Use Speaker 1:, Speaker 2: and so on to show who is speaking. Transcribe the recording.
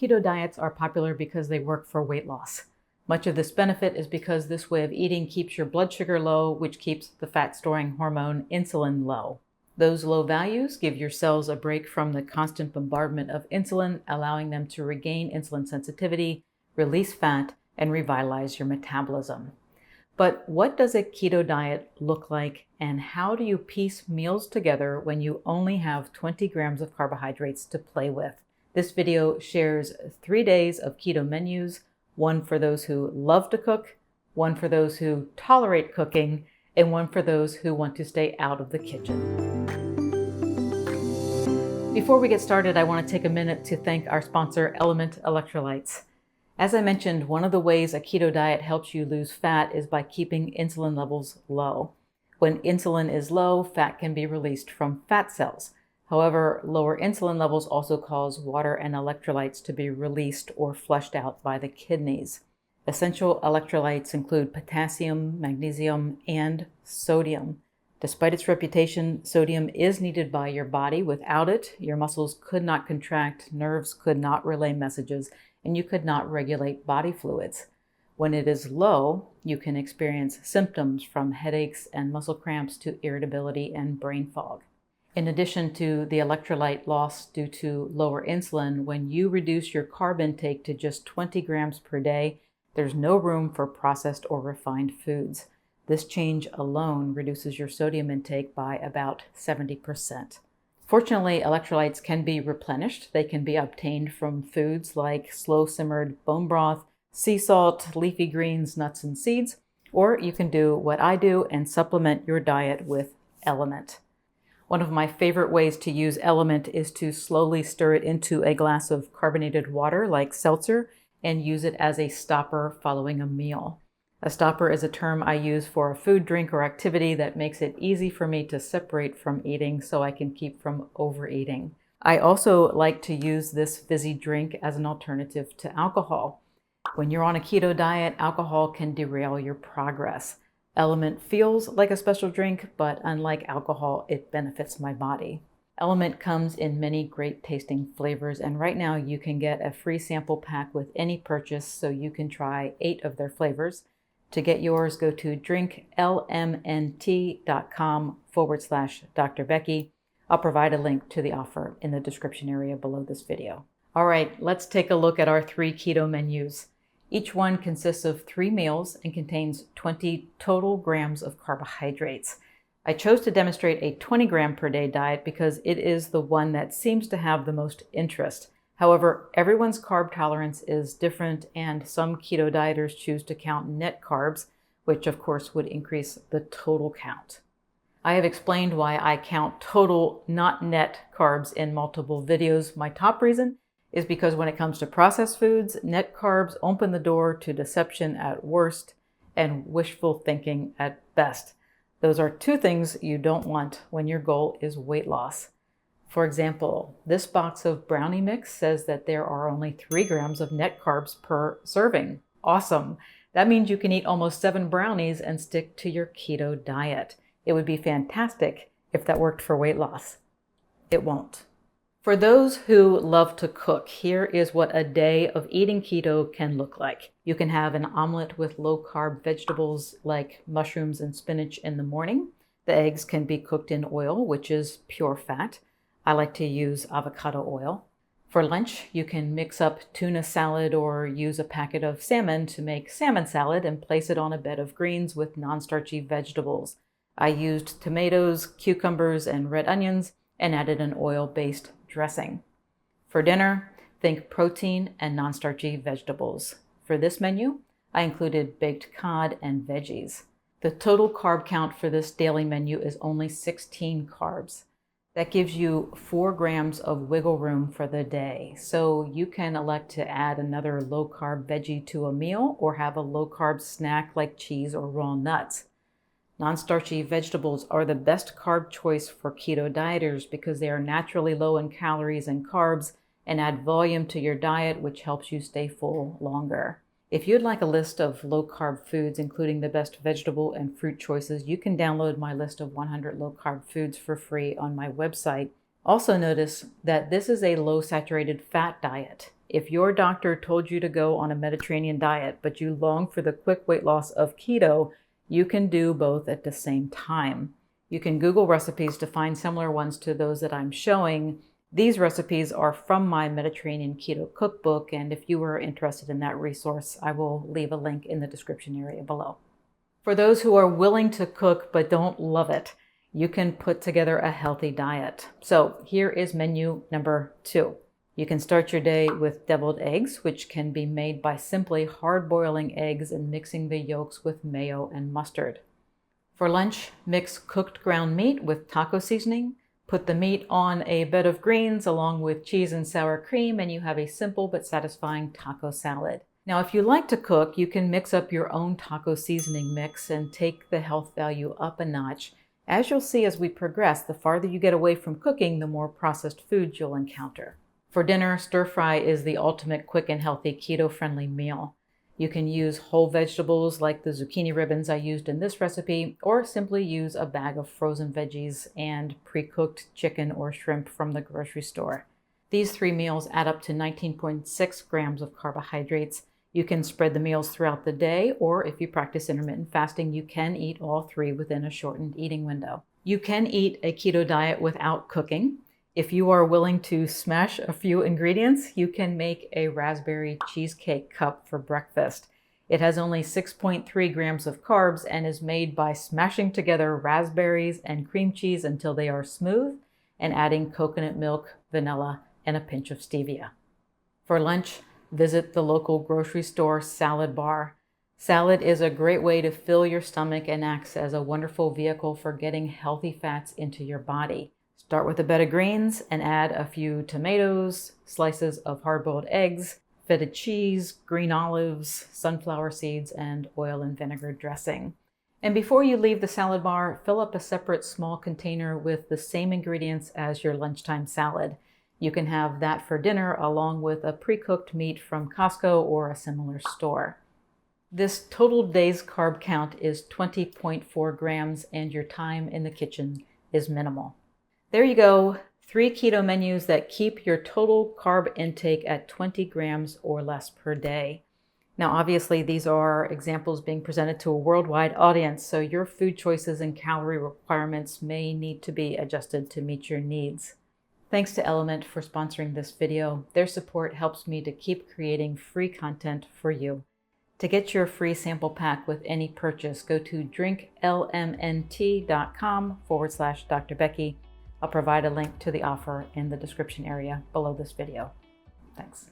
Speaker 1: Keto diets are popular because they work for weight loss. Much of this benefit is because this way of eating keeps your blood sugar low, which keeps the fat-storing hormone insulin low. Those low values give your cells a break from the constant bombardment of insulin, allowing them to regain insulin sensitivity, release fat, and revitalize your metabolism. But what does a keto diet look like, and how do you piece meals together when you only have 20 grams of carbohydrates to play with? This video shares 3 days of keto menus, one for those who love to cook, one for those who tolerate cooking, and one for those who want to stay out of the kitchen. Before we get started, I want to take a minute to thank our sponsor, Electrolytes. As I mentioned, one of the ways a keto diet helps you lose fat is by keeping insulin levels low. When insulin is low, fat can be released from fat cells. However, lower insulin levels also cause water and electrolytes to be released or flushed out by the kidneys. Essential electrolytes include potassium, magnesium, and sodium. Despite its reputation, sodium is needed by your body. Without it, your muscles could not contract, nerves could not relay messages, and you could not regulate body fluids. When it is low, you can experience symptoms from headaches and muscle cramps to irritability and brain fog. In addition to the electrolyte loss due to lower insulin, when you reduce your carb intake to just 20 grams per day, there's no room for processed or refined foods. This change alone reduces your sodium intake by about 70%. Fortunately, electrolytes can be replenished. They can be obtained from foods like slow-simmered bone broth, sea salt, leafy greens, nuts, and seeds, or you can do what I do and supplement your diet with Element. One of my favorite ways to use Element is to slowly stir it into a glass of carbonated water like seltzer and use it as a stopper following a meal. A stopper is a term I use for a food, drink, or activity that makes it easy for me to separate from eating so I can keep from overeating. I also like to use this fizzy drink as an alternative to alcohol. When you're on a keto diet, alcohol can derail your progress. Element feels like a special drink, but unlike alcohol, it benefits my body. Element comes in many great tasting flavors, and right now you can get a free sample pack with any purchase, so you can try 8 of their flavors. To get yours, go to drinklmnt.com/Dr. Becky. I'll provide a link to the offer in the description area below this video. All right, let's take a look at our 3 keto menus. Each one consists of 3 meals and contains 20 total grams of carbohydrates. I chose to demonstrate a 20 gram per day diet because it is the one that seems to have the most interest. However, everyone's carb tolerance is different, and some keto dieters choose to count net carbs, which of course would increase the total count. I have explained why I count total, not net carbs in multiple videos. My top reason is because when it comes to processed foods, net carbs open the door to deception at worst and wishful thinking at best. Those are 2 things you don't want when your goal is weight loss. For example, this box of brownie mix says that there are only 3 grams of net carbs per serving. Awesome. That means you can eat almost 7 brownies and stick to your keto diet. It would be fantastic if that worked for weight loss. It won't. For those who love to cook, here is what a day of eating keto can look like. You can have an omelet with low-carb vegetables like mushrooms and spinach in the morning. The eggs can be cooked in oil, which is pure fat. I like to use avocado oil. For lunch, you can mix up tuna salad or use a packet of salmon to make salmon salad and place it on a bed of greens with non-starchy vegetables. I used tomatoes, cucumbers, and red onions and added an oil-based dressing. For dinner, think protein and non-starchy vegetables. For this menu, I included baked cod and veggies. The total carb count for this daily menu is only 16 carbs. That gives you 4 grams of wiggle room for the day. So you can elect to add another low-carb veggie to a meal or have a low-carb snack like cheese or raw nuts. Non-starchy vegetables are the best carb choice for keto dieters because they are naturally low in calories and carbs and add volume to your diet, which helps you stay full longer. If you'd like a list of low-carb foods, including the best vegetable and fruit choices, you can download my list of 100 low-carb foods for free on my website. Also notice that this is a low-saturated fat diet. if your doctor told you to go on a Mediterranean diet, but you long for the quick weight loss of keto, you can do both at the same time. You can Google recipes to find similar ones to those that I'm showing. These recipes are from my Mediterranean Keto Cookbook, and if you are interested in that resource, I will leave a link in the description area below. For those who are willing to cook but don't love it, you can put together a healthy diet. So here is menu number 2. You can start your day with deviled eggs, which can be made by simply hard-boiling eggs and mixing the yolks with mayo and mustard. For lunch, mix cooked ground meat with taco seasoning. Put the meat on a bed of greens along with cheese and sour cream, and you have a simple but satisfying taco salad. Now, if you like to cook, you can mix up your own taco seasoning mix and take the health value up a notch. As you'll see as we progress, the farther you get away from cooking, the more processed foods you'll encounter. For dinner, stir fry is the ultimate quick and healthy keto-friendly meal. You can use whole vegetables like the zucchini ribbons I used in this recipe, or simply use a bag of frozen veggies and pre-cooked chicken or shrimp from the grocery store. These 3 meals add up to 19.6 grams of carbohydrates. You can spread the meals throughout the day, or if you practice intermittent fasting, you can eat all 3 within a shortened eating window. You can eat a keto diet without cooking. If you are willing to smash a few ingredients, you can make a raspberry cheesecake cup for breakfast. It has only 6.3 grams of carbs and is made by smashing together raspberries and cream cheese until they are smooth and adding coconut milk, vanilla, and a pinch of stevia. For lunch, visit the local grocery store salad bar. Salad is a great way to fill your stomach and acts as a wonderful vehicle for getting healthy fats into your body. Start with a bed of greens and add a few tomatoes, slices of hard-boiled eggs, feta cheese, green olives, sunflower seeds, and oil and vinegar dressing. And before you leave the salad bar, fill up a separate small container with the same ingredients as your lunchtime salad. You can have that for dinner along with a pre-cooked meat from Costco or a similar store. This total day's carb count is 20.4 grams and your time in the kitchen is minimal. There you go, 3 keto menus that keep your total carb intake at 20 grams or less per day. Now, obviously, these are examples being presented to a worldwide audience, so your food choices and calorie requirements may need to be adjusted to meet your needs. Thanks to Element for sponsoring this video. Their support helps me to keep creating free content for you. To get your free sample pack with any purchase, go to drinklmnt.com/Dr. Becky. I'll provide a link to the offer in the description area below this video. Thanks.